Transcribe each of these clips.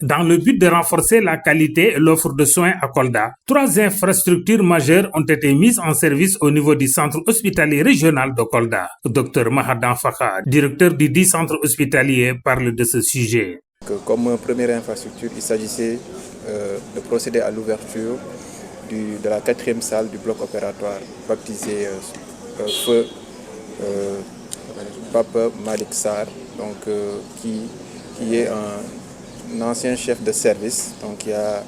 Dans le but de renforcer la qualité et l'offre de soins à Kolda, 3 infrastructures majeures ont été mises en service au niveau du centre hospitalier régional de Kolda. Dr Mahadan Fakha, directeur du dit centre hospitalier, parle de ce sujet. Comme première infrastructure, il s'agissait de procéder à l'ouverture de la 4e salle du bloc opératoire, baptisée Feu Pape Malik Sarr, qui est un ancien chef de service, donc qui a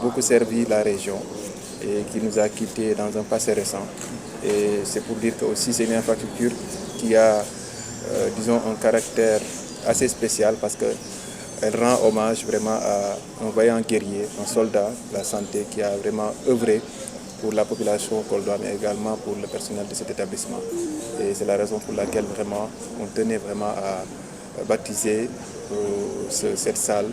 beaucoup servi la région et qui nous a quittés dans un passé récent. Et c'est pour dire que aussi c'est une infrastructure qui a, disons, un caractère assez spécial parce qu'elle rend hommage vraiment à un vaillant guerrier, un soldat de la santé qui a vraiment œuvré pour la population coldoise, mais également pour le personnel de cet établissement. Et c'est la raison pour laquelle vraiment on tenait vraiment à baptiser cette salle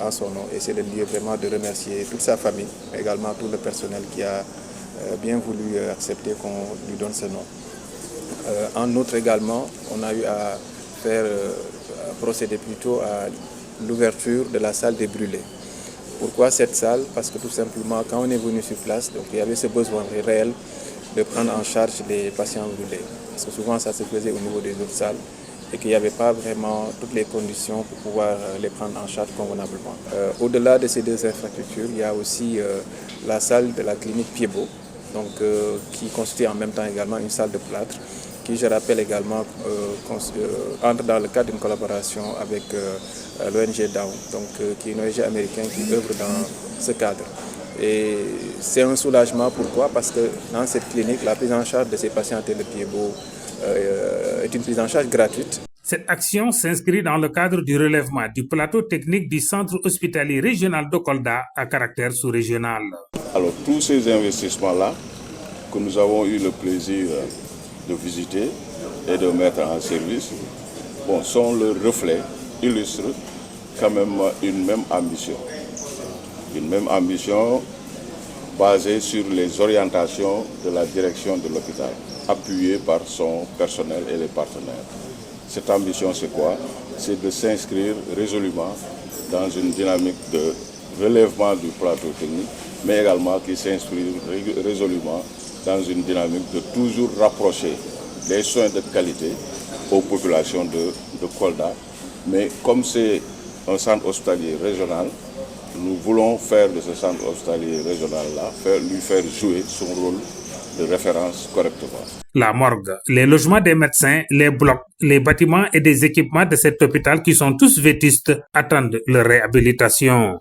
en son nom. Et c'est le lieu vraiment de remercier toute sa famille, mais également tout le personnel qui a bien voulu accepter qu'on lui donne ce nom. En outre également, on a eu à procéder plutôt à l'ouverture de la salle des brûlés. Pourquoi cette salle? Parce que tout simplement, quand on est venu sur place, donc, il y avait ce besoin réel de prendre en charge les patients brûlés. Parce que souvent, ça se faisait au niveau des autres salles et qu'il n'y avait pas vraiment toutes les conditions pour pouvoir les prendre en charge convenablement. Au-delà de ces 2 infrastructures, il y a aussi la salle de la clinique Piedbot, qui constitue en même temps également une salle de plâtre, qui, je rappelle également, entre dans le cadre d'une collaboration avec l'ONG Down, qui est une ONG américaine qui œuvre dans ce cadre. Et c'est un soulagement, pourquoi? Parce que dans cette clinique, la prise en charge de ces patients atteints de Piedbot est une prise en charge gratuite. Cette action s'inscrit dans le cadre du relèvement du plateau technique du centre hospitalier régional de Kolda à caractère sous-régional. Alors tous ces investissements-là que nous avons eu le plaisir de visiter et de mettre en service, sont le reflet, illustrent quand même une même ambition. Une même ambition basée sur les orientations de la direction de l'hôpital, appuyée par son personnel et les partenaires. Cette ambition, c'est quoi? C'est de s'inscrire résolument dans une dynamique de relèvement du plateau technique, mais également qui s'inscrit résolument dans une dynamique de toujours rapprocher les soins de qualité aux populations de Kolda. Mais comme c'est un centre hospitalier régional, nous voulons faire de ce centre hospitalier régional-là, lui faire jouer son rôle de référence correctement. La morgue, les logements des médecins, les blocs, les bâtiments et des équipements de cet hôpital qui sont tous vétustes attendent leur réhabilitation.